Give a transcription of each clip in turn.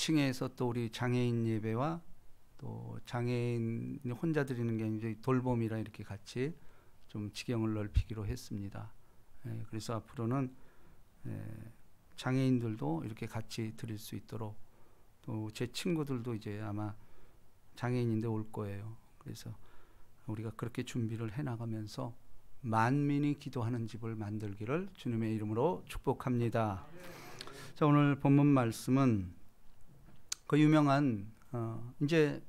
6층에서 또 우리 장애인 예배와 또 장애인 혼자 드리는 게 아니라 돌봄이라 이렇게 같이 좀 지경을 넓히기로 했습니다. 그래서 앞으로는 장애인들도 이렇게 같이 드릴 수 있도록, 또 제 친구들도 이제 아마 장애인인데 올 거예요. 그래서 우리가 그렇게 준비를 해나가면서 만민이 기도하는 집을 만들기를 주님의 이름으로 축복합니다. 자, 오늘 본문 말씀은 그 유명한 이제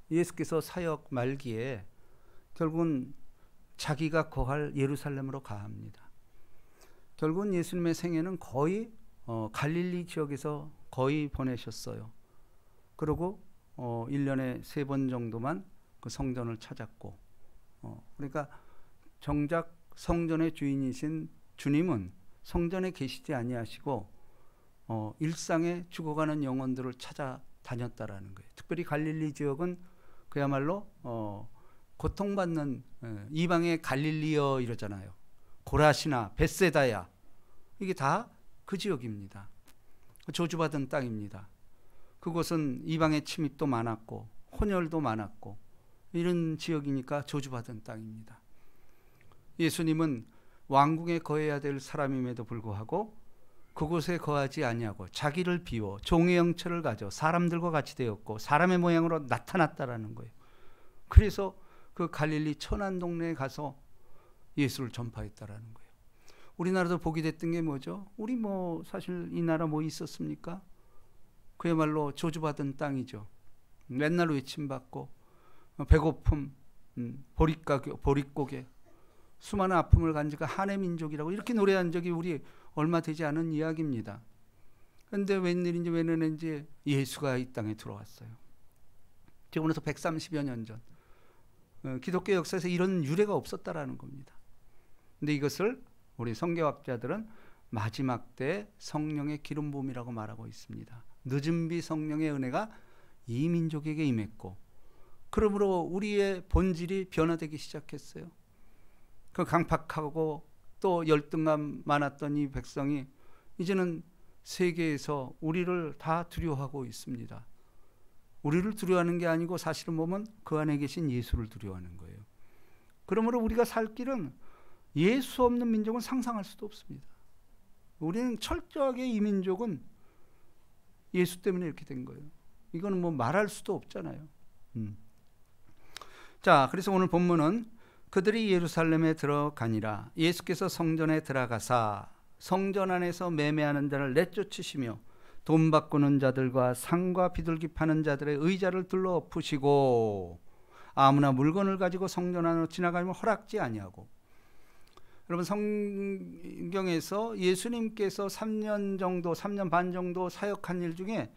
예수께서 사역 말기에 결국은 자기가 거할 예루살렘으로 가합니다. 결국은 예수님의 생애는 거의 갈릴리 지역에서 거의 보내셨어요. 그리고 1년에 3번 정도만 그 성전을 찾았고, 그러니까 정작 성전의 주인이신 주님은 성전에 계시지 아니하시고 일상에 죽어가는 영혼들을 찾아다녔다라는 거예요. 특별히 갈릴리 지역은 그야말로 고통받는 이방의 갈릴리여 이러잖아요. 고라시나 벳세다야, 이게 다 그 지역입니다. 저주받은 땅입니다. 그곳은 이방의 침입도 많았고 혼혈도 많았고 이런 지역이니까 저주받은 땅입니다. 예수님은 왕궁에 거해야 될 사람임에도 불구하고 그곳에 거하지 아니하고 자기를 비워 종의 형체를 가져 사람들과 같이 되었고 사람의 모양으로 나타났다라는 거예요. 그래서 그 갈릴리 천안 동네에 가서 예수를 전파했다라는 거예요. 우리나라도 복이 됐던 게 뭐죠? 우리 뭐 사실 이 나라 뭐 있었습니까? 그야말로 저주받은 땅이죠. 맨날 외침받고 배고픔, 보릿고개, 수많은 아픔을 간직한 한해 민족이라고 이렇게 노래한 적이 우리 얼마 되지 않은 이야기입니다. 그런데 웬일인지 웬일인지 예수가 이 땅에 들어왔어요. 지금으로부터 130여 년 전. 기독교 역사에서 이런 유래가 없었다라는 겁니다. 근데 이것을 우리 성경학자들은 마지막 때 성령의 기름 부음이라고 말하고 있습니다. 늦은 비 성령의 은혜가 이 민족에게 임했고, 그러므로 우리의 본질이 변화되기 시작했어요. 그 강팍하고 또 열등감 많았던 이 백성이 이제는 세계에서 우리를 다 두려워하고 있습니다. 우리를 두려워하는 게 아니고 사실은 보면 그 안에 계신 예수를 두려워하는 거예요. 그러므로 우리가 살 길은 예수 없는 민족은 상상할 수도 없습니다. 우리는 철저하게 이 민족은 예수 때문에 이렇게 된 거예요. 이거는 뭐 말할 수도 없잖아요. 자, 그래서 오늘 본문은 그들이 예루살렘에 들어가니라. 예수께서 성전에 들어가사 성전 안에서 매매하는 자를 내쫓으시며 돈 바꾸는 자들과 상과 비둘기 파는 자들의 의자를 둘러 엎으시고 아무나 물건을 가지고 성전 안으로 지나가면 허락지 아니하고. 여러분, 성경에서 예수님께서 3년 반 정도 사역한 일 중에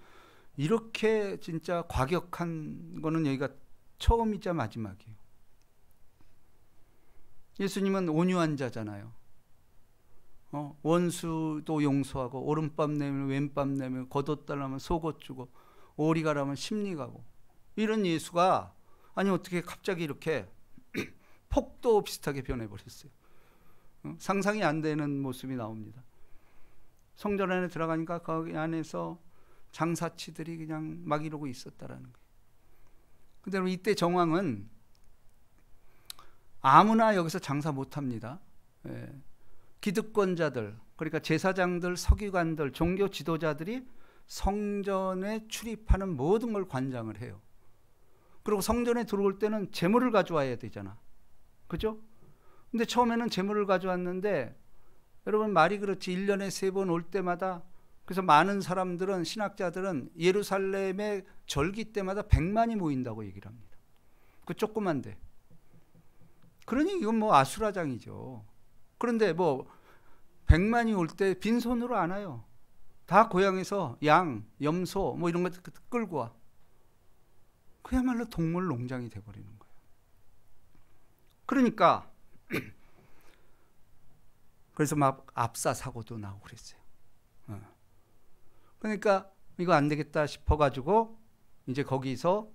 이렇게 진짜 과격한 거는 여기가 처음이자 마지막이에요. 예수님은 온유한 자잖아요. 원수도 용서하고 오른밤 내면 왼밤 내면 겉옷달라면 속옷 주고 오리 가라면 심리 가고, 이런 예수가 아니 어떻게 갑자기 이렇게 폭도 비슷하게 변해버렸어요. 상상이 안 되는 모습이 나옵니다. 성전 안에 들어가니까 거기 안에서 장사치들이 그냥 막 이러고 있었다라는 거예요. 근데 이때 정황은 아무나 여기서 장사 못합니다. 기득권자들, 그러니까 제사장들, 서기관들, 종교 지도자들이 성전에 출입하는 모든 걸 관장을 해요. 그리고 성전에 들어올 때는 재물을 가져와야 되잖아. 그죠? 근데 처음에는 재물을 가져왔는데, 여러분 말이 그렇지 1년에 3번 올 때마다, 그래서 많은 사람들은, 신학자들은 예루살렘의 절기 때마다 100만이 모인다고 얘기를 합니다. 그 조그만데. 그러니 이건 뭐 아수라장이죠. 그런데 뭐 100만이 올 때 빈손으로 안 와요. 다 고향에서 양, 염소 뭐 이런 거 끌고 와. 그야말로 동물 농장이 돼버리는 거예요. 그러니까 그래서 막 압사 사고도 나오고 그랬어요. 그러니까 이거 안 되겠다 싶어가지고 이제 거기서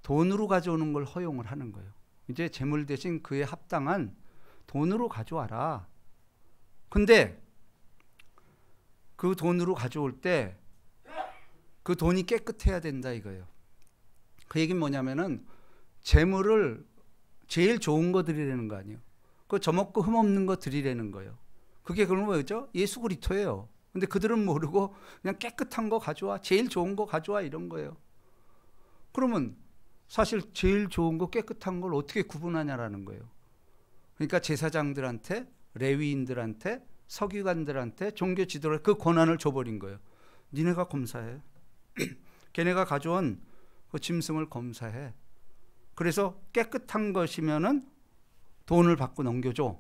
돈으로 가져오는 걸 허용을 하는 거예요. 이제 재물 대신 그에 합당한 돈으로 가져와라. 근데 그 돈으로 가져올 때 그 돈이 깨끗해야 된다 이거예요. 그 얘기는 뭐냐면은 재물을 제일 좋은 거 드리라는 거 아니에요. 그 저먹고 흠없는 거 드리라는 거예요. 그게 그러면 뭐죠? 예수 그리스도예요. 근데 그들은 모르고 그냥 깨끗한 거 가져와, 제일 좋은 거 가져와 이런 거예요. 그러면 사실 제일 좋은 거 깨끗한 걸 어떻게 구분하냐라는 거예요. 그러니까 제사장들한테, 레위인들한테, 서기관들한테, 종교 지도를 그 권한을 줘버린 거예요. 니네가 검사해. 걔네가 가져온 그 짐승을 검사해. 그래서 깨끗한 것이면은 돈을 받고 넘겨줘.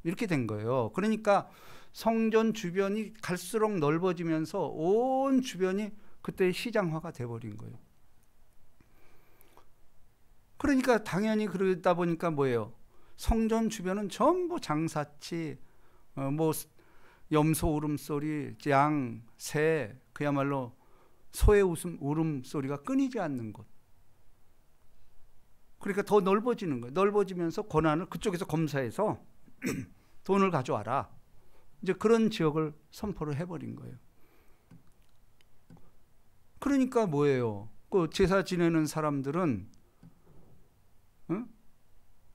이렇게 된 거예요. 그러니까 성전 주변이 갈수록 넓어지면서 온 주변이 그때 시장화가 돼버린 거예요. 그러니까 당연히 그러다 보니까 뭐예요? 성전 주변은 전부 장사치, 뭐 염소 울음소리, 양, 새, 그야말로 소의 울음소리가 끊이지 않는 곳. 그러니까 더 넓어지는 거예요. 넓어지면서 권한을 그쪽에서 검사해서 돈을 가져와라. 이제 그런 지역을 선포를 해버린 거예요. 그러니까 뭐예요? 그 제사 지내는 사람들은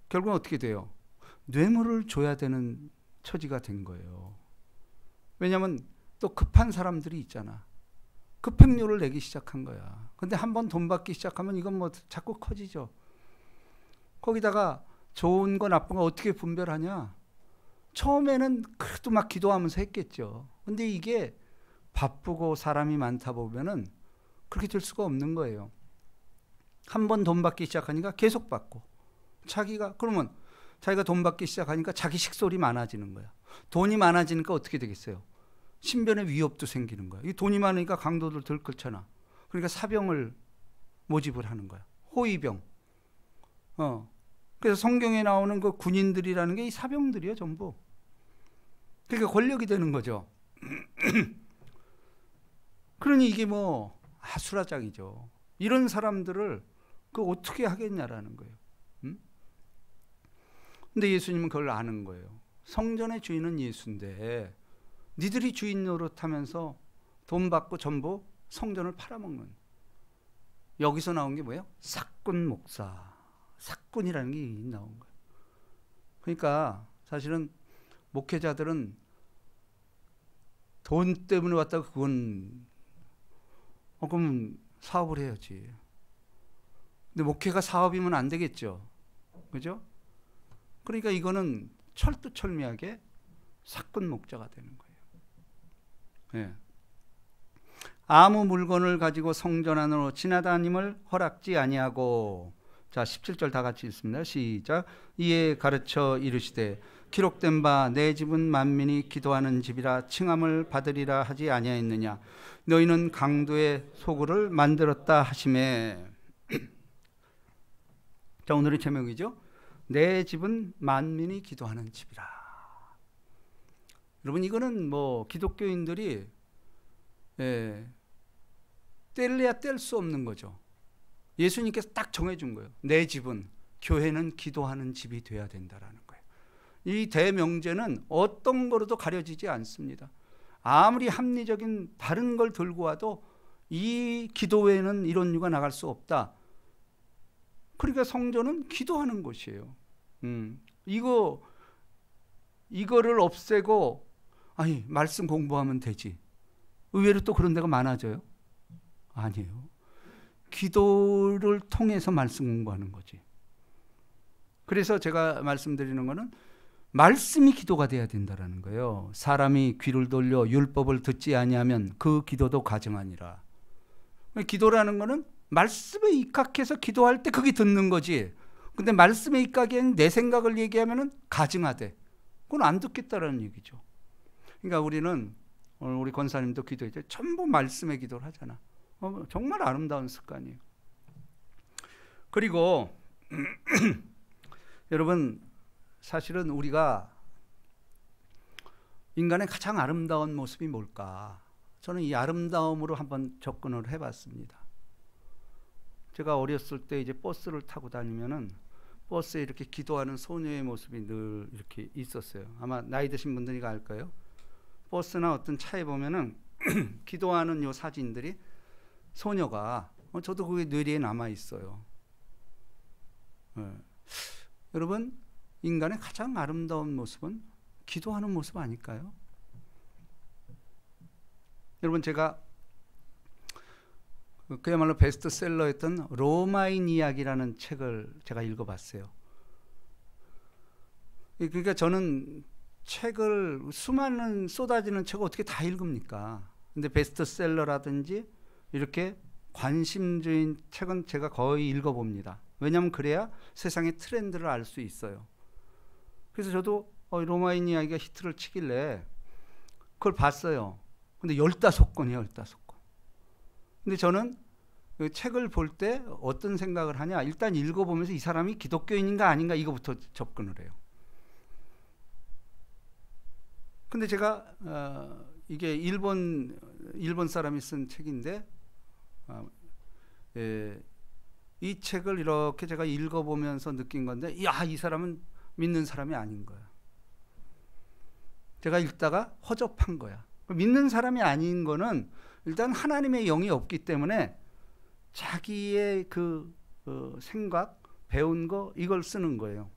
결국은 어떻게 돼요? 뇌물을 줘야 되는 처지가 된 거예요. 왜냐하면 또 급한 사람들이 있잖아. 급행료를 내기 시작한 거야. 근데 한번 돈 받기 시작하면 이건 뭐 자꾸 커지죠. 거기다가 좋은 거 나쁜 거 어떻게 분별하냐? 처음에는 그래도 막 기도하면서 했겠죠. 근데 이게 바쁘고 사람이 많다 보면은 그렇게 될 수가 없는 거예요. 한번 돈 받기 시작하니까 계속 받고, 그러면 자기가 돈 받기 시작하니까 자기 식솔이 많아지는 거야. 돈이 많아지니까 어떻게 되겠어요? 신변의 위협도 생기는 거야. 이 돈이 많으니까 강도들 들끓잖아. 그러니까 사병을 모집을 하는 거야. 호위병. 그래서 성경에 나오는 그 군인들이라는 게 이 사병들이에요, 전부. 그러니까 권력이 되는 거죠. 그러니 이게 뭐 아수라장이죠. 이런 사람들을 그 어떻게 하겠냐라는 거예요. 근데 예수님은 그걸 아는 거예요. 성전의 주인은 예수인데 니들이 주인 노릇하면서 돈 받고 전부 성전을 팔아먹는. 여기서 나온 게 뭐예요? 삭군 목사. 삭군이라는 게 나온 거예요. 그러니까 사실은 목회자들은 돈 때문에 왔다가 그건 그럼 사업을 해야지. 근데 목회가 사업이면 안 되겠죠. 그죠? 그러니까 이거는 철두철미하게 삭군 목자가 되는 거예요. 예. 아무 물건을 가지고 성전 안으로 지나다님을 허락지 아니하고. 자, 17절 다 같이 읽습니다. 시작. 이에 가르쳐 이르시되 기록된 바 내 집은 만민이 기도하는 집이라 칭함을 받으리라 하지 아니하였느냐. 너희는 강도의 소굴을 만들었다 하시매. 자, 오늘의 제목이죠. 내 집은 만민이 기도하는 집이라. 여러분, 이거는 뭐 기독교인들이 뗄래야 뗄 수 없는 거죠. 예수님께서 딱 정해준 거예요. 내 집은, 교회는 기도하는 집이 돼야 된다라는 거예요. 이 대명제는 어떤 거로도 가려지지 않습니다. 아무리 합리적인 다른 걸 들고 와도 이 기도 외에는 이런 이유가 나갈 수 없다. 그러니까 성전은 기도하는 곳이에요. 이거를 없애고 아니 말씀 공부하면 되지. 의외로 또 그런 데가 많아져요? 아니에요. 기도를 통해서 말씀 공부하는 거지. 그래서 제가 말씀드리는 거는 말씀이 기도가 돼야 된다라는 거예요. 사람이 귀를 돌려 율법을 듣지 아니하면 그 기도도 가증하니라. 기도라는 거는 말씀에 입각해서 기도할 때 그게 듣는 거지. 근데 말씀에 입각에는 내 생각을 얘기하면은 가증하대. 그건 안 듣겠다라는 얘기죠. 그러니까 우리는 오늘 우리 권사님도 기도할 때 전부 말씀에 기도를 하잖아. 정말 아름다운 습관이에요. 그리고 여러분, 사실은 우리가 인간의 가장 아름다운 모습이 뭘까? 저는 이 아름다움으로 한번 접근을 해봤습니다. 제가 어렸을 때 이제 버스를 타고 다니면은 버스에 이렇게 기도하는 소녀의 모습이 늘 이렇게 있었어요. 아마 나이 드신 분들이 알 거예요. 버스나 어떤 차에 보면은 기도하는 요 사진들이 소녀가 저도 그게 뇌리에 남아 있어요. 여러분, 인간의 가장 아름다운 모습은 기도하는 모습 아닐까요? 여러분, 제가 그야말로 베스트셀러였던 로마인 이야기라는 책을 제가 읽어봤어요. 그러니까 저는 책을, 수많은 쏟아지는 책을 어떻게 다 읽습니까? 근데 베스트셀러라든지 이렇게 관심주인 책은 제가 거의 읽어봅니다. 왜냐하면 그래야 세상의 트렌드를 알 수 있어요. 그래서 저도 로마인 이야기가 히트를 치길래 그걸 봤어요. 근데 15권이에요, 15권. 근데 저는 그 책을 볼 때 어떤 생각을 하냐, 일단 읽어보면서 이 사람이 기독교인인가 아닌가 이거부터 접근을 해요. 근데 제가 이게 일본 사람이 쓴 책인데 이 책을 이렇게 제가 읽어보면서 느낀 건데, 야, 이 사람은 믿는 사람이 아닌 거야. 제가 읽다가 허접한 거야. 믿는 사람이 아닌 거는 일단 하나님의 영이 없기 때문에 자기의 그 생각, 배운 거 이걸 쓰는 거예요.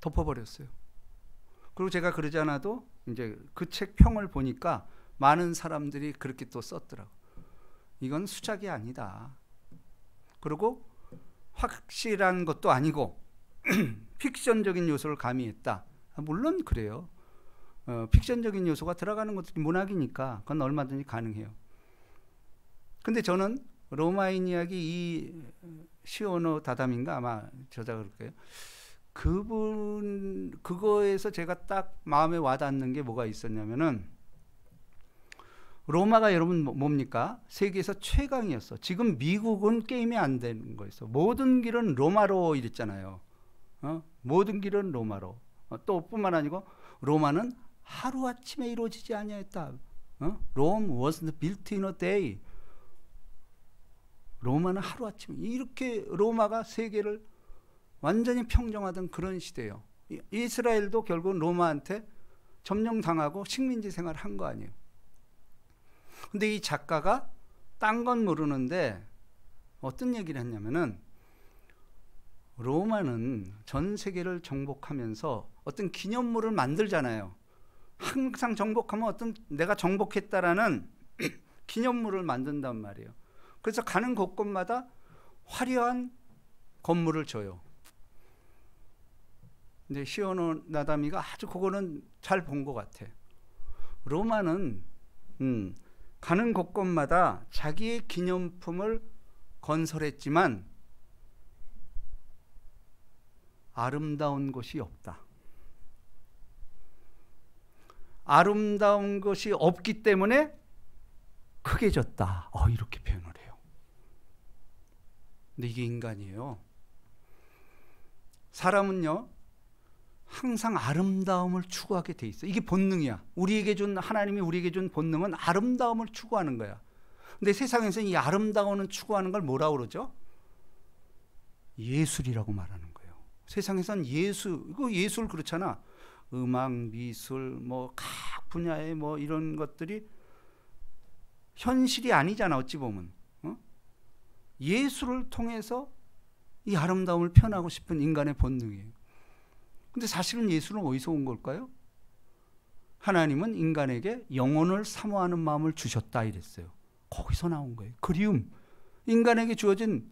덮어버렸어요. 그리고 제가 그러지 않아도 이제 그 책 평을 보니까 많은 사람들이 그렇게 또 썼더라고. 이건 수작이 아니다. 그리고 확실한 것도 아니고 픽션적인 요소를 가미했다. 물론 그래요. 픽션적인 요소가 들어가는 것도 문학이니까 그건 얼마든지 가능해요. 근데 저는 로마인 이야기 이 시오노 다담인가 아마 저작을 거예요. 그거에서 제가 딱 마음에 와닿는 게 뭐가 있었냐면은, 로마가 여러분 뭡니까? 세계에서 최강이었어. 지금 미국은 게임이 안 되는 거였어. 모든 길은 로마로 이랬잖아요. 모든 길은 로마로. 또 뿐만 아니고 로마는 하루아침에 이루어지지 아니하였다. Rome wasn't built in a day. 로마는 하루아침에, 이렇게 로마가 세계를 완전히 평정하던 그런 시대예요. 이스라엘도 결국은 로마한테 점령당하고 식민지 생활을 한 거 아니에요. 근데 이 작가가 딴 건 모르는데 어떤 얘기를 했냐면은, 로마는 전 세계를 정복하면서 어떤 기념물을 만들잖아요. 항상 정복하면 어떤 내가 정복했다라는 기념물을 만든단 말이에요. 그래서 가는 곳곳마다 화려한 건물을 줘요. 근데 시오노 나다미가 아주 그거는 잘 본 것 같아. 로마는 가는 곳곳마다 자기의 기념품을 건설했지만 아름다운 것이 없다. 아름다운 것이 없기 때문에 크게 졌다. 이렇게 표현을 해요. 근데 이게 인간이에요. 사람은요, 항상 아름다움을 추구하게 돼 있어. 이게 본능이야. 하나님이 우리에게 준 본능은 아름다움을 추구하는 거야. 근데 세상에서는 이 아름다움을 추구하는 걸 뭐라고 그러죠? 예술이라고 말하는 거예요. 세상에서는 예술 그렇잖아. 음악, 미술, 각 분야의 이런 것들이 현실이 아니잖아, 어찌 보면. 예술을 통해서 이 아름다움을 표현하고 싶은 인간의 본능이에요. 근데 사실은 예술은 어디서 온 걸까요? 하나님은 인간에게 영혼을 사모하는 마음을 주셨다 이랬어요. 거기서 나온 거예요. 그리움. 인간에게 주어진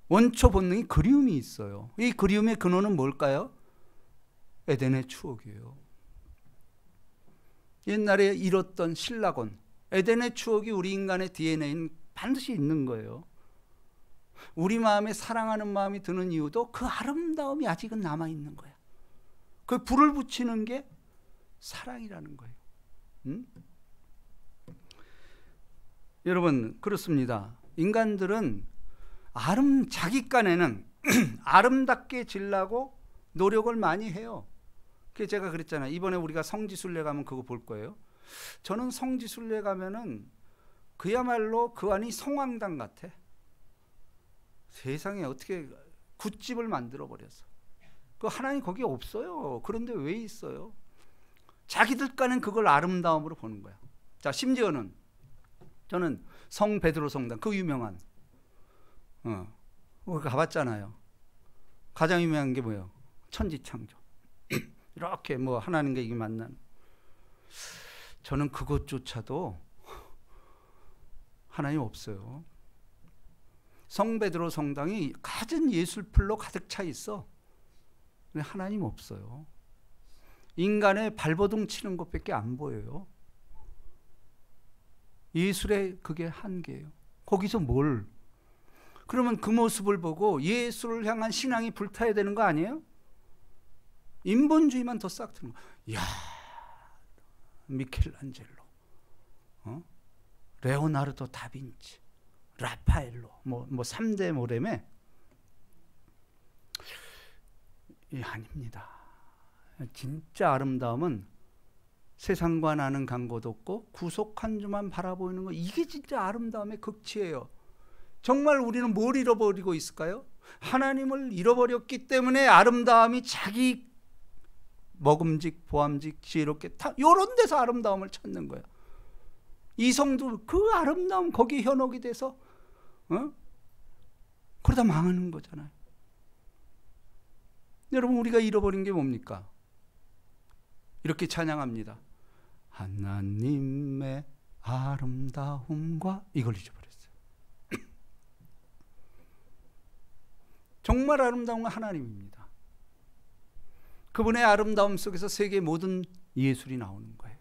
원초 본능이 그리움이 있어요. 이 그리움의 근원은 뭘까요? 에덴의 추억이에요. 옛날에 잃었던 신라곤, 에덴의 추억이 우리 인간의 DNA는 반드시 있는 거예요. 우리 마음에 사랑하는 마음이 드는 이유도 그 아름다움이 아직은 남아있는 거야. 그 불을 붙이는 게 사랑이라는 거예요. 여러분, 그렇습니다. 인간들은 자기 깐에는 아름답게 지려고 노력을 많이 해요. 그래서 제가 그랬잖아요. 이번에 우리가 성지순례 가면 그거 볼 거예요. 저는 성지순례 가면은 그야말로 그 안이 성황당 같아. 세상에 어떻게 굿집을 만들어 버렸어. 그 하나님 거기 없어요. 그런데 왜 있어요? 자기들 깐엔 그걸 아름다움으로 보는 거야. 자, 심지어는 저는 성 베드로 성당, 그 유명한, 가봤잖아요. 가장 유명한 게 뭐예요? 천지창조. 이렇게 뭐 하나님과 이게 만나는. 저는 그것조차도 하나님 없어요. 성 베드로 성당이 가진 예술풀로 가득 차 있어. 근데 하나님 없어요. 인간의 발버둥 치는 것밖에 안 보여요. 예술의 그게 한계예요. 거기서 뭘? 그러면 그 모습을 보고 예술을 향한 신앙이 불타야 되는 거 아니에요? 인본주의만 더 싹 트는 거야. 이야, 미켈란젤로, 레오나르도 다빈치, 라파엘로, 뭐 3대 모렘에 아닙니다. 진짜 아름다움은 세상과 나는 간곳 없고 구속 한 주만 바라보이는 거, 이게 진짜 아름다움의 극치예요. 정말 우리는 뭘 잃어버리고 있을까요? 하나님을 잃어버렸기 때문에 아름다움이 자기 먹음직, 보암직, 지혜롭게 다 이런 데서 아름다움을 찾는 거예요. 이성도 그 아름다움 거기에 현혹이 돼서 그러다 망하는 거잖아요. 여러분, 우리가 잃어버린 게 뭡니까? 이렇게 찬양합니다. 하나님의 아름다움과, 이걸 잊어버렸어요. 정말 아름다운 건 하나님입니다. 그분의 아름다움 속에서 세계 모든 예술이 나오는 거예요.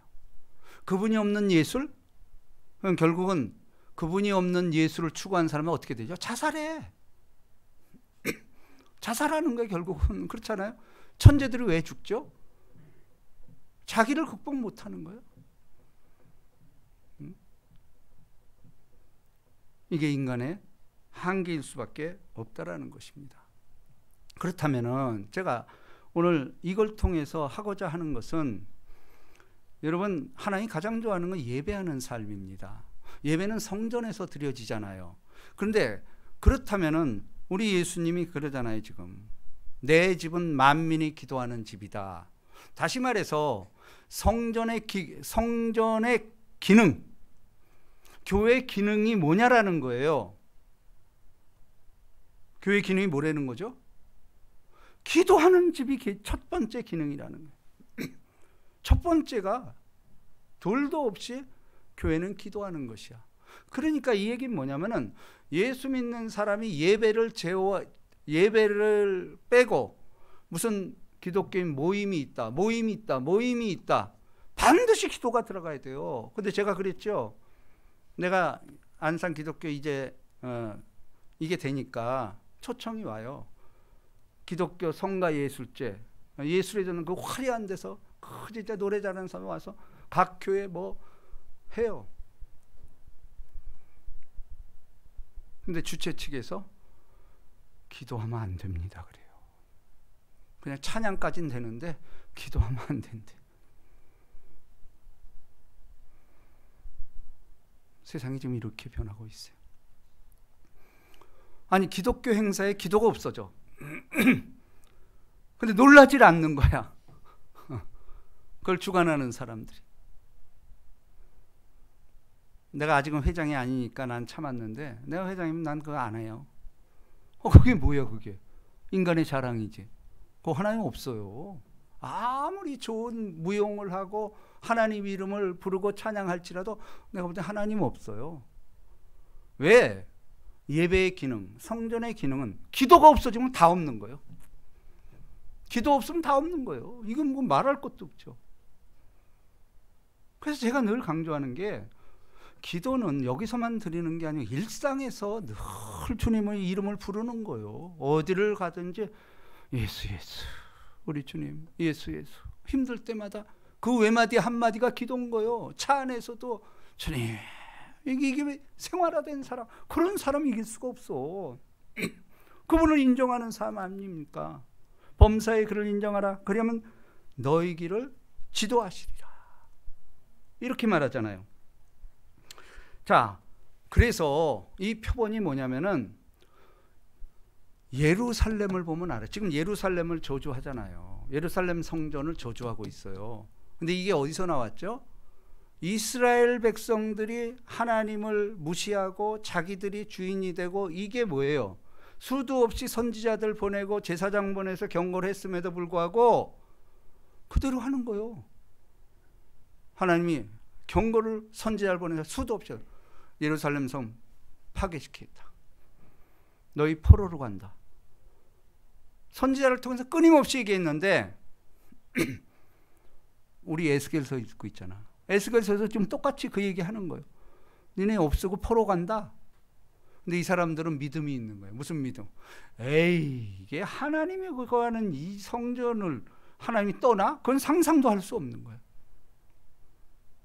그분이 없는 예술? 그럼 결국은 그분이 없는 예술을 추구한 사람은 어떻게 되죠? 자살해. 자살하는 거예요. 결국은. 그렇잖아요. 천재들이 왜 죽죠? 자기를 극복 못하는 거예요. 이게 인간의 한계일 수밖에 없다라는 것입니다. 그렇다면은 제가 오늘 이걸 통해서 하고자 하는 것은, 여러분, 하나님이 가장 좋아하는 건 예배하는 삶입니다. 예배는 성전에서 드려지잖아요. 그런데 그렇다면은 우리 예수님이 그러잖아요. 지금 내 집은 만민이 기도하는 집이다. 다시 말해서 성전의 기능, 교회의 기능이 뭐냐라는 거예요. 교회 기능이 뭐라는 거죠? 기도하는 집이 첫 번째 기능이라는 거예요. 첫 번째가 둘도 없이 교회는 기도하는 것이야. 그러니까 이 얘기는 뭐냐면은, 예수 믿는 사람이 예배를 빼고 무슨 기독교인 모임이 있다, 반드시 기도가 들어가야 돼요. 근데 제가 그랬죠. 내가 안산 기독교 이제 이게 되니까 초청이 와요. 기독교 성가 예술제, 예술에 저는 그 화려한 데서 그 진짜 노래 잘하는 사람이 와서 각 교회 뭐 해요. 근데 주최 측에서 기도하면 안 됩니다 그래요. 그냥 찬양까지는 되는데 기도하면 안 된대. 세상이 지금 이렇게 변하고 있어요. 아니, 기독교 행사에 기도가 없어져. 근데 놀라질 않는 거야. 그걸 주관하는 사람들이. 내가 아직은 회장이 아니니까 난 참았는데, 내가 회장이면 난 그거 안 해요. 그게 뭐야 그게? 인간의 자랑이지. 그거 하나님 없어요. 아무리 좋은 무용을 하고 하나님 이름을 부르고 찬양할지라도 내가 볼 때 하나님 없어요. 왜? 예배의 기능, 성전의 기능은 기도가 없어지면 다 없는 거예요. 기도 없으면 다 없는 거예요. 이건 뭐 말할 것도 없죠. 그래서 제가 늘 강조하는 게, 기도는 여기서만 드리는 게 아니고 일상에서 늘 주님의 이름을 부르는 거예요. 어디를 가든지 예수 예수, 우리 주님 예수 예수. 힘들 때마다 그 외마디 한마디가 기도인 거예요. 차 안에서도 주님, 이게 생활화된 사람, 그런 사람 이길 수가 없어. 그분을 인정하는 사람 아닙니까? 범사의 그를 인정하라. 그러면 너희 길을 지도하시리라. 이렇게 말하잖아요. 자, 그래서 이 표본이 뭐냐면은, 예루살렘을 보면 알아요. 지금 예루살렘을 저주하잖아요. 예루살렘 성전을 저주하고 있어요. 근데 이게 어디서 나왔죠? 이스라엘 백성들이 하나님을 무시하고 자기들이 주인이 되고, 이게 뭐예요? 수도 없이 선지자들 보내고 제사장 보내서 경고를 했음에도 불구하고 그대로 하는 거예요. 하나님이 경고를 선지자를 보내서 수도 없이 예루살렘 성 파괴시키겠다. 너희 포로로 간다. 선지자를 통해서 끊임없이 얘기했는데 우리 에스겔서 읽고 있잖아. 에스겔서에서 지금 똑같이 그 얘기하는 거예요. 니네 없애고 포로 간다. 근데 이 사람들은 믿음이 있는 거예요. 무슨 믿음? 에이, 이게 하나님이 그거 하는 이 성전을 하나님이 떠나? 그건 상상도 할 수 없는 거예요.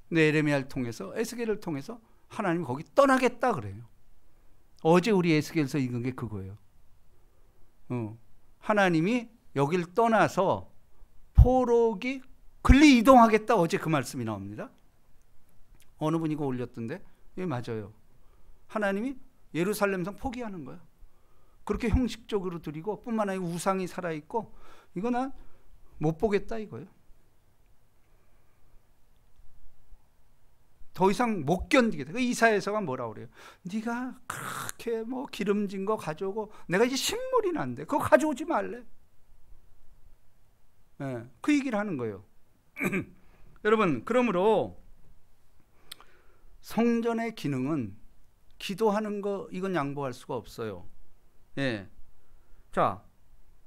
근데 예레미야를 통해서, 에스겔을 통해서 하나님이 거기 떠나겠다 그래요. 어제 우리 에스겔서 읽은 게 그거예요. 하나님이 여길 떠나서 포로기 글리 이동하겠다, 어제 그 말씀이 나옵니다. 어느 분이 그거 올렸던데, 예, 맞아요. 하나님이 예루살렘성 포기하는 거예요. 그렇게 형식적으로 드리고, 뿐만 아니라 우상이 살아있고, 이거 난 못 보겠다 이거예요. 더 이상 못 견디겠다. 그 이사야서가 뭐라 그래요? 네가 그렇게 뭐 기름진 거 가져오고, 내가 이제 신물이 난데 그거 가져오지 말래. 네, 그 얘기를 하는 거예요. 여러분, 그러므로 성전의 기능은 기도하는 거, 이건 양보할 수가 없어요. 예. 자,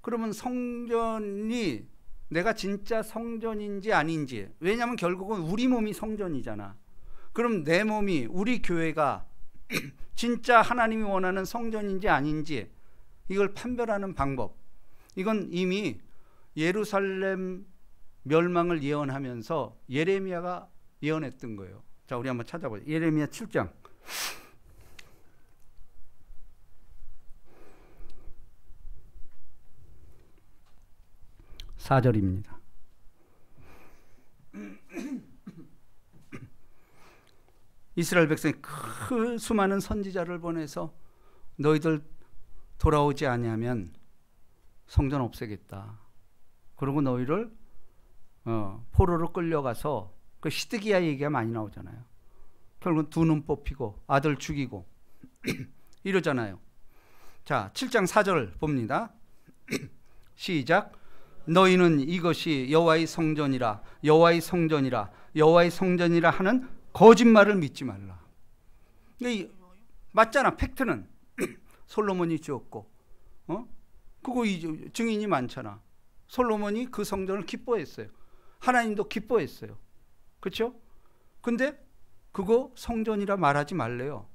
그러면 성전이 내가 진짜 성전인지 아닌지, 왜냐하면 결국은 우리 몸이 성전이잖아. 그럼 내 몸이, 우리 교회가 진짜 하나님이 원하는 성전인지 아닌지, 이걸 판별하는 방법, 이건 이미 예루살렘 멸망을 예언하면서 예레미야가 예언했던 거예요. 자, 우리 한번 찾아보죠. 예레미야 7장 4절입니다. 이스라엘 백성이 그 수많은 선지자를 보내서 너희들 돌아오지 아니하면 성전 없애겠다. 그리고 너희를 포로로 끌려가서, 그 시드기야 얘기가 많이 나오잖아요. 결국은 두 눈 뽑히고 아들 죽이고 이러잖아요. 자, 7장 4절 봅니다. 시작. 너희는 이것이 여호와의 성전이라, 여호와의 성전이라, 여호와의 성전이라 하는 거짓말을 믿지 말라. 맞잖아. 팩트는 솔로몬이 지었고, 그거 증인이 많잖아. 솔로몬이 그 성전을 기뻐했어요. 하나님도 기뻐했어요. 그렇죠? 근데 그거 성전이라 말하지 말래요.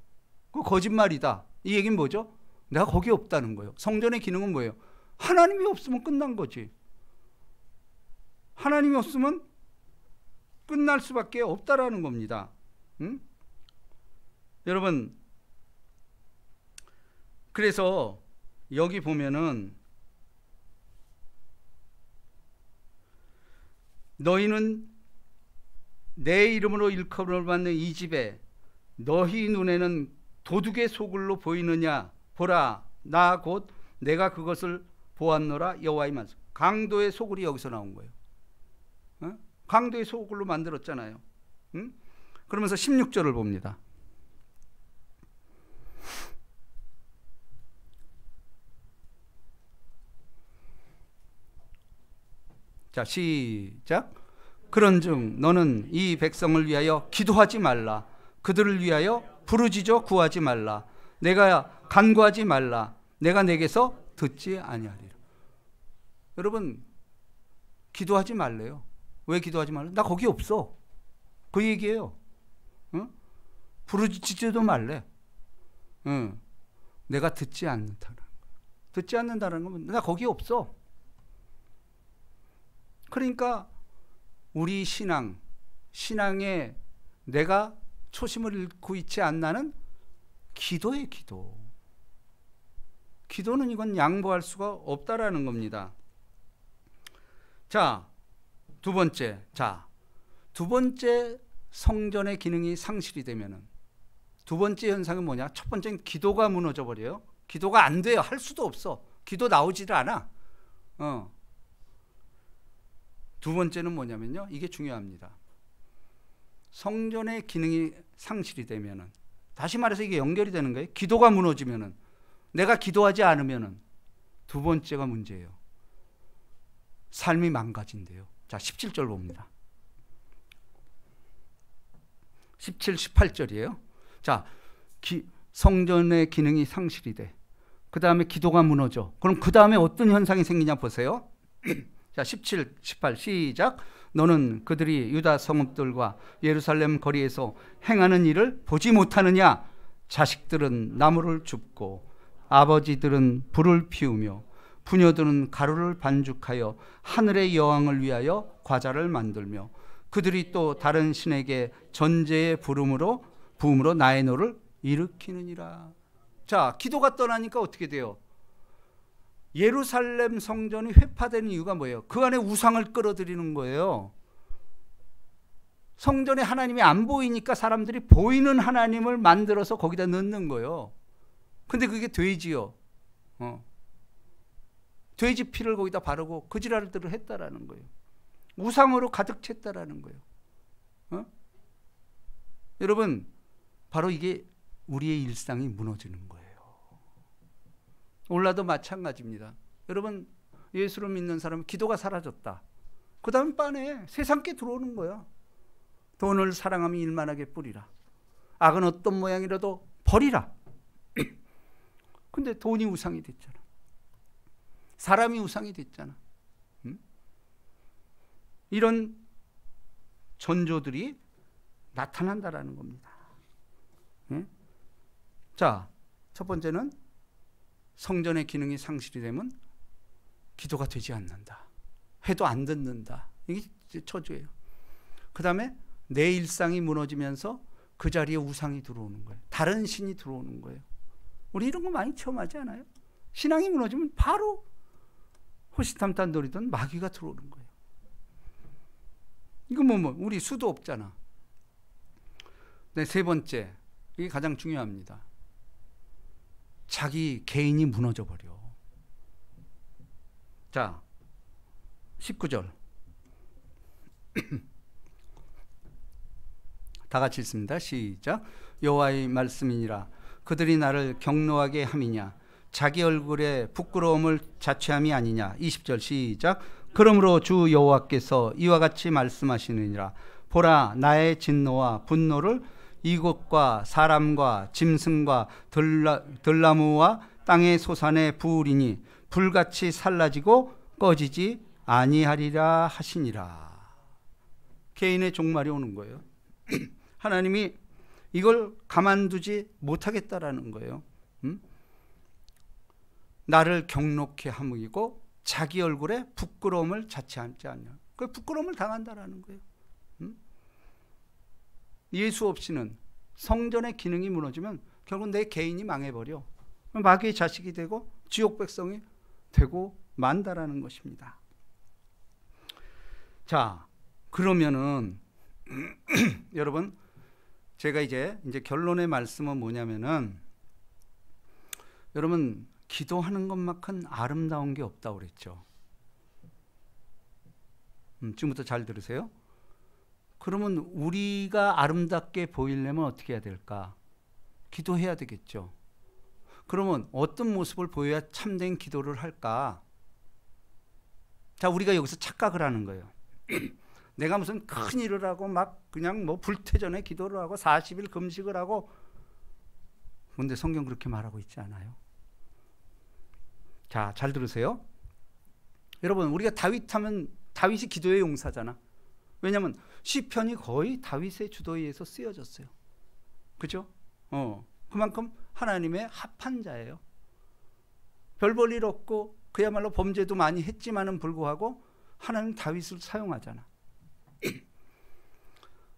그거 거짓말이다. 이 얘기는 뭐죠? 내가 거기 없다는 거예요. 성전의 기능은 뭐예요? 하나님이 없으면 끝난 거지. 하나님이 없으면 끝날 수밖에 없다라는 겁니다. 응? 여러분, 그래서 여기 보면은 너희는 내 이름으로 일컬음을 받는 이 집에 너희 눈에는 도둑의 소굴로 보이느냐? 보라, 나 곧 내가 그것을 보았노라. 여호와의 말씀. 강도의 소굴이 여기서 나온 거예요. 강도의 소굴로 만들었잖아요. 그러면서 16절을 봅니다. 자, 시작. 그런즉 너는 이 백성을 위하여 기도하지 말라. 그들을 위하여 부르짖어 구하지 말라. 내가 간구하지 말라. 내가 내게서 듣지 아니하리라. 여러분, 기도하지 말래요. 왜 기도하지 말래? 나 거기 없어. 그 얘기예요. 부르짖지도 말래. 내가 듣지 않는다는 거야. 듣지 않는다는 건 나 거기 없어. 그러니까 우리 신앙에 내가 초심을 잃고 있지 않나는 기도의 기도. 기도는 이건 양보할 수가 없다라는 겁니다. 자, 두 번째. 두 번째 성전의 기능이 상실이 되면은 두 번째 현상은 뭐냐? 첫 번째는 기도가 무너져 버려요. 기도가 안 돼요. 할 수도 없어. 기도 나오지를 않아. 두 번째는 뭐냐면요. 이게 중요합니다. 성전의 기능이 상실이 되면은, 다시 말해서 이게 연결이 되는 거예요. 기도가 무너지면은, 내가 기도하지 않으면은 두 번째가 문제예요. 삶이 망가진대요. 자, 17절 봅니다. 17, 18절이에요. 자, 성전의 기능이 상실이 돼. 그 다음에 기도가 무너져. 그럼 그 다음에 어떤 현상이 생기냐 보세요. 자, 17, 18 시작. 너는 그들이 유다 성읍들과 예루살렘 거리에서 행하는 일을 보지 못하느냐? 자식들은 나무를 줍고 아버지들은 불을 피우며 부녀들은 가루를 반죽하여 하늘의 여왕을 위하여 과자를 만들며 그들이 또 다른 신에게 전제의 부음으로 나의 노를 일으키느니라. 자, 기도가 떠나니까 어떻게 돼요? 예루살렘 성전이 회파되는 이유가 뭐예요? 그 안에 우상을 끌어들이는 거예요. 성전에 하나님이 안 보이니까 사람들이 보이는 하나님을 만들어서 거기다 넣는 거예요. 근데 그게 돼지요. 돼지 피를 거기다 바르고 그 지랄들을 했다라는 거예요. 우상으로 가득 찼다라는 거예요. 여러분, 바로 이게 우리의 일상이 무너지는 거예요. 오늘도 마찬가지입니다. 여러분, 예수를 믿는 사람은 기도가 사라졌다. 그 다음 빤에 세상께 들어오는 거야. 돈을 사랑하며 일만하게 뿌리라. 악은 어떤 모양이라도 버리라. 근데 돈이 우상이 됐잖아. 사람이 우상이 됐잖아. 이런 전조들이 나타난다라는 겁니다. 자, 첫 번째는 성전의 기능이 상실이 되면 기도가 되지 않는다. 해도 안 듣는다. 이게 저주예요. 그 다음에 내 일상이 무너지면서 그 자리에 우상이 들어오는 거예요. 다른 신이 들어오는 거예요. 우리 이런 거 많이 체험하지 않아요? 신앙이 무너지면 바로 호시탐탐 노리던 마귀가 들어오는 거예요. 이거 우리 수도 없잖아. 네, 세 번째, 이게 가장 중요합니다. 자기 개인이 무너져 버려. 자, 19절. 다 같이 읽습니다. 시작. 여호와의 말씀이니라. 그들이 나를 경노하게 함이냐? 자기 얼굴에 부끄러움을 자취함이 아니냐? 20절 시작. 그러므로 주 여호와께서 이와 같이 말씀하시느니라. 보라, 나의 진노와 분노를 이곳과 사람과 짐승과 들나무와 땅의 소산에 부으리니 불같이 살라지고 꺼지지 아니하리라 하시니라. 개인의 종말이 오는 거예요. 하나님이 이걸 가만두지 못하겠다라는 거예요. 나를 경록케 함이고 자기 얼굴에 부끄러움을 자취하지 않냐. 그 부끄러움을 당한다라는 거예요. 예수 없이는 성전의 기능이 무너지면 결국 내 개인이 망해버려. 마귀의 자식이 되고 지옥 백성이 되고 만다라는 것입니다. 자, 그러면은 여러분, 제가 이제 결론의 말씀은 뭐냐면은, 여러분, 기도하는 것만큼 아름다운 게 없다고 그랬죠. 지금부터 잘 들으세요. 그러면 우리가 아름답게 보이려면 어떻게 해야 될까? 기도해야 되겠죠. 그러면 어떤 모습을 보여야 참된 기도를 할까? 자, 우리가 여기서 착각을 하는 거예요. 내가 무슨 큰 일을 하고 막 그냥 불태전에 기도를 하고 40일 금식을 하고, 그런데 성경 그렇게 말하고 있지 않아요. 자, 잘 들으세요. 여러분, 우리가 다윗 하면 다윗이 기도의 용사잖아. 왜냐하면 시편이 거의 다윗의 주도에 의해서 쓰여졌어요. 그죠? 그만큼 하나님의 합한 자예요. 별 볼 일 없고 그야말로 범죄도 많이 했지만은 불구하고 하나님 다윗을 사용하잖아.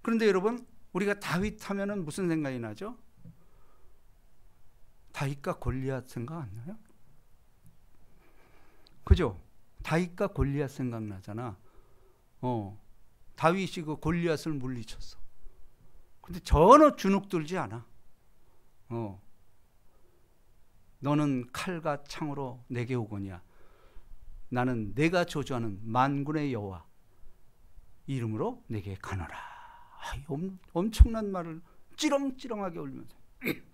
그런데 여러분, 우리가 다윗 하면은 무슨 생각이 나죠? 다윗과 골리앗 생각 안 나요? 그죠? 다윗과 골리앗 생각나잖아. 다윗이 그 골리앗을 물리쳤어. 근데 전혀 주눅 들지 않아. 너는 칼과 창으로 내게 오거니와 나는 내가 저주하는 만군의 여호와 이름으로 내게 가노라 엄청난 말을 찌렁찌렁하게 울면서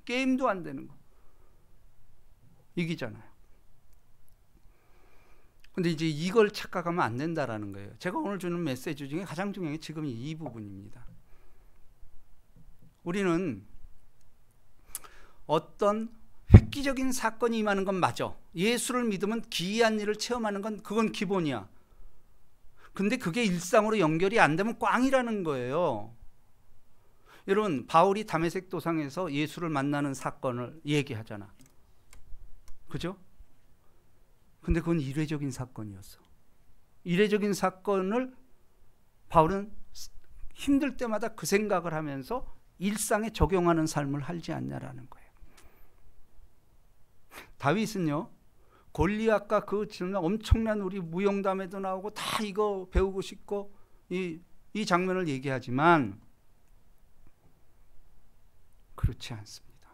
게임도 안 되는 거 이기잖아요. 근데 이제 이걸 착각하면 안 된다라는 거예요. 제가 오늘 주는 메시지 중에 가장 중요한 게 지금 이 부분입니다. 우리는 어떤 획기적인 사건이 임하는 건 맞아. 예수를 믿으면 기이한 일을 체험하는 건 그건 기본이야. 근데 그게 일상으로 연결이 안 되면 꽝이라는 거예요. 여러분, 바울이 다메섹 도상에서 예수를 만나는 사건을 얘기하잖아. 그죠? 근데 그건 이례적인 사건이었어. 이례적인 사건을 바울은 힘들 때마다 그 생각을 하면서 일상에 적용하는 삶을 살지 않냐라는 거예요. 다윗은요, 골리앗과 그 엄청난 우리 무용담에도 나오고 다 이거 배우고 싶고 이 장면을 얘기하지만 그렇지 않습니다.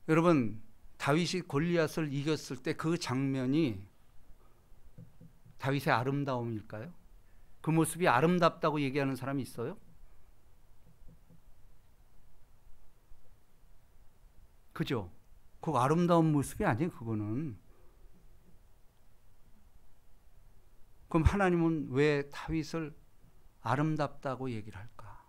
여러분, 다윗이 골리앗을 이겼을 때 그 장면이 다윗의 아름다움일까요? 그 모습이 아름답다고 얘기하는 사람이 있어요? 그죠? 그 아름다운 모습이 아니에요, 그거는. 그럼 하나님은 왜 다윗을 아름답다고 얘기를 할까?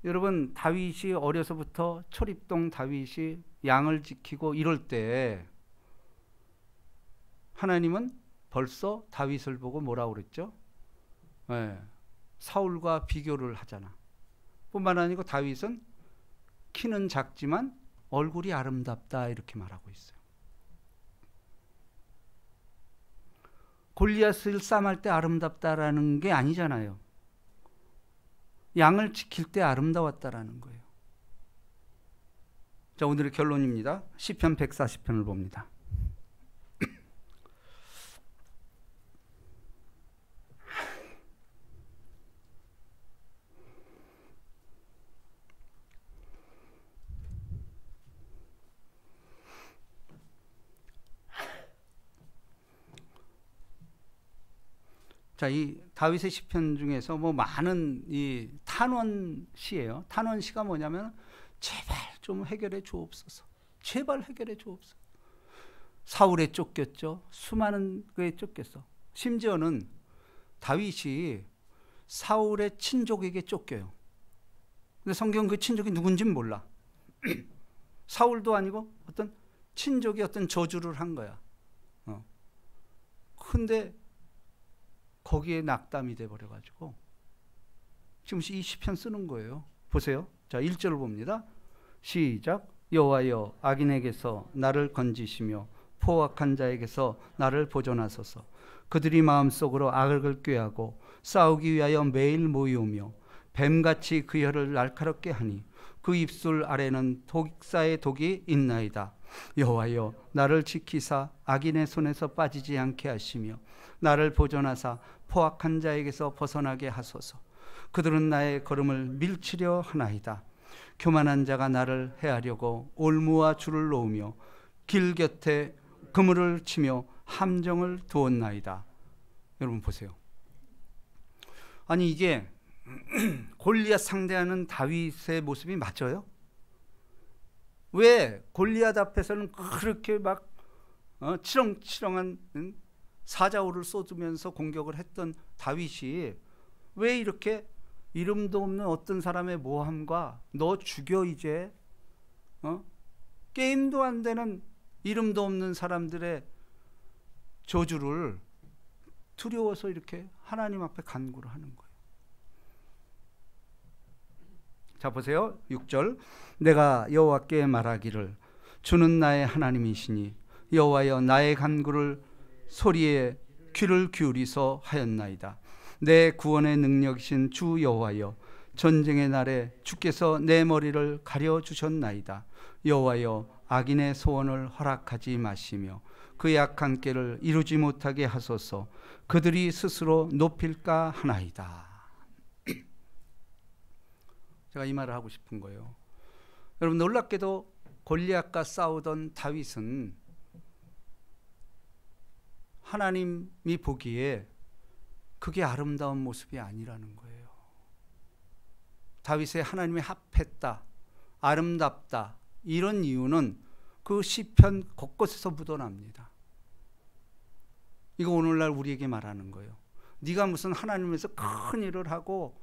여러분, 다윗이 어려서부터 초립동 다윗이 양을 지키고 이럴 때 하나님은 벌써 다윗을 보고 뭐라고 그랬죠? 네, 사울과 비교를 하잖아. 뿐만 아니고 다윗은 키는 작지만 얼굴이 아름답다 이렇게 말하고 있어요. 골리앗을 싸움할 때 아름답다라는 게 아니잖아요. 양을 지킬 때 아름다웠다라는 거예요. 자, 오늘의 결론입니다. 시편 140편을 봅니다. 자, 이 다윗의 시편 중에서 뭐 많은 이 탄원 시예요. 탄원 시가 뭐냐면 제발 좀 해결해 주옵소서. 제발 해결해 주옵소서. 사울에 쫓겼죠. 수많은 그에 쫓겼어. 심지어는 다윗이 사울의 친족에게 쫓겨요. 근데 성경 그 친족이 누군지는 몰라. 사울도 아니고 어떤 친족이 어떤 저주를 한 거야. 근데 거기에 낙담이 돼버려가지고 지금 이 시편 쓰는 거예요. 보세요. 자, 1절을 봅니다. 시작. 여호와여, 악인에게서 나를 건지시며 포악한 자에게서 나를 보존하소서. 그들이 마음속으로 악을 꾀하고 싸우기 위하여 매일 모이오며 뱀같이 그 혀를 날카롭게 하니 그 입술 아래는 독사의 독이 있나이다. 여호와여, 나를 지키사 악인의 손에서 빠지지 않게 하시며 나를 보존하사 포악한 자에게서 벗어나게 하소서. 그들은 나의 걸음을 밀치려 하나이다. 교만한 자가 나를 해하려고 올무와 줄을 놓으며 길 곁에 그물을 치며 함정을 두었나이다. 여러분 보세요. 아니 이게 골리앗 상대하는 다윗의 모습이 맞아요? 왜 골리앗 앞에서는 그렇게 막 치렁치렁한 사자우를 쏟으면서 공격을 했던 다윗이 왜 이렇게 이름도 없는 어떤 사람의 모함과 너 죽여 이제 게임도 안 되는 이름도 없는 사람들의 저주를 두려워서 이렇게 하나님 앞에 간구를 하는 거예요. 자 보세요. 6절. 내가 여호와께 말하기를 주는 나의 하나님이시니 여호와여 나의 간구를 소리에 귀를 기울이서 하였나이다. 내 구원의 능력이신 주 여호와여, 전쟁의 날에 주께서 내 머리를 가려주셨나이다. 여호와여, 악인의 소원을 허락하지 마시며 그 약한 꾀를 이루지 못하게 하소서. 그들이 스스로 높일까 하나이다. 제가 이 말을 하고 싶은 거예요. 여러분, 놀랍게도 골리앗과 싸우던 다윗은 하나님이 보기에 그게 아름다운 모습이 아니라는 거예요. 다윗의 하나님이 합했다, 아름답다, 이런 이유는 그 시편 곳곳에서 묻어납니다. 이거 오늘날 우리에게 말하는 거예요. 네가 무슨 하나님에서 큰 일을 하고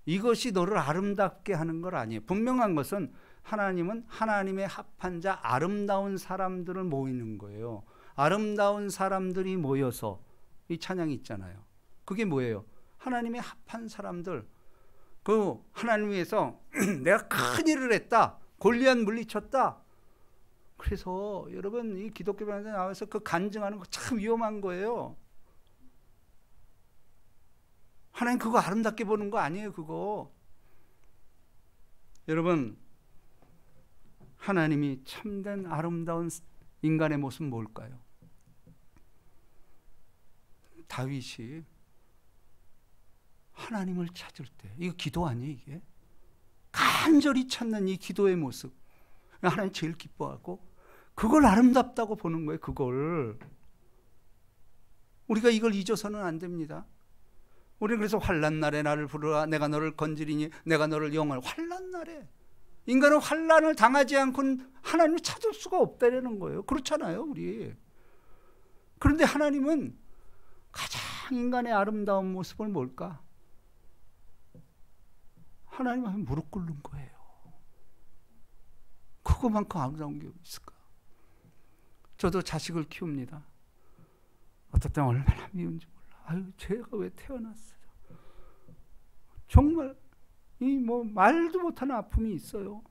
이것이 너를 아름답게 하는 건 아니에요. 분명한 것은 하나님은 하나님의 합한 자, 아름다운 사람들을 모이는 거예요. 아름다운 사람들이 모여서, 이 찬양이 있잖아요. 그게 뭐예요? 하나님의 합한 사람들. 그 하나님 위해서 내가 큰 일을 했다, 골리앗 물리쳤다. 그래서 여러분, 이 기독교 방송에 나와서 그 간증하는 거 참 위험한 거예요. 하나님 그거 아름답게 보는 거 아니에요, 그거. 여러분, 하나님이 참된 아름다운 인간의 모습은 뭘까요? 다윗이 하나님을 찾을 때, 이거 기도 아니에요, 이게? 간절히 찾는 이 기도의 모습, 하나님 제일 기뻐하고 그걸 아름답다고 보는 거예요. 그걸 우리가 이걸 잊어서는 안 됩니다. 우리는 그래서 환난 날에 나를 부르라, 내가 너를 건지리니 내가 너를 영원히. 환난 날에 인간은 환난을 당하지 않고는 하나님을 찾을 수가 없다는 거예요. 그렇잖아요, 우리. 그런데 하나님은 가장 인간의 아름다운 모습은 뭘까? 하나님 앞에 무릎 꿇는 거예요. 그거만큼 아름다운 게 있을까? 저도 자식을 키웁니다. 어떨 땐 얼마나 미운지 몰라. 아유, 제가 왜 태어났어요? 정말 이 뭐 말도 못하는 아픔이 있어요.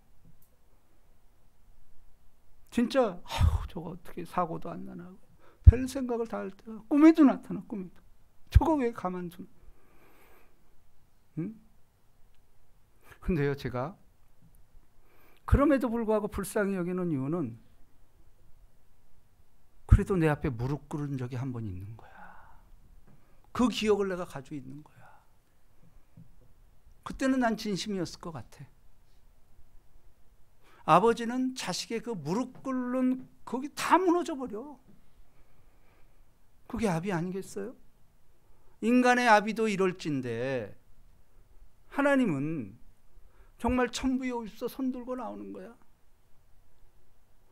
진짜 아유, 저거 어떻게 사고도 안 나나, 별 생각을 다 할 때 꿈에도 나타나. 꿈에도 저거 왜 가만두나. 응? 근데요, 제가 그럼에도 불구하고 불쌍히 여기는 이유는 그래도 내 앞에 무릎 꿇은 적이 한 번 있는 거야. 그 기억을 내가 가지고 있는 거야. 그때는 난 진심이었을 것 같아. 아버지는 자식의 그 무릎 꿇는 거기 다 무너져 버려. 그게 아비 아니겠어요? 인간의 아비도 이럴진데 하나님은 정말 천부여옵소 손 들고 나오는 거야.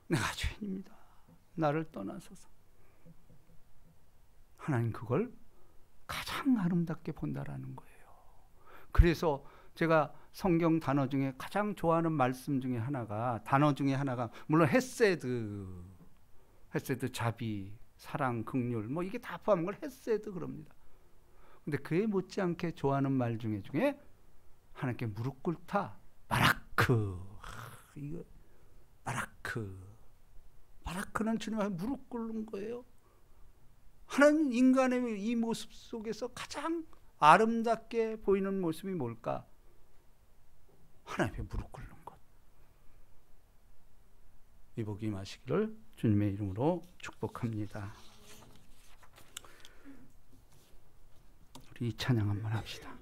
내가 죄인입니다. 나를 떠나소서. 하나님 그걸 가장 아름답게 본다라는 거예요. 그래서 제가 성경 단어 중에 가장 좋아하는 말씀 중에 하나가, 단어 중에 하나가 물론 헤세드, 자비, 사랑, 긍휼, 뭐 이게 다 포함한 걸 헤세드 그럽니다. 근데 그에 못지않게 좋아하는 말 중에 하나님께 무릎 꿇다, 바라크. 이거 바라크는 주님 앞에 무릎 꿇는 거예요. 하나님 인간의 이 모습 속에서 가장 아름답게 보이는 모습이 뭘까? 하나님 앞에 무릎 꿇는 것. 이 복이 임하시기를 주님의 이름으로 축복합니다. 우리 찬양 한번 합시다.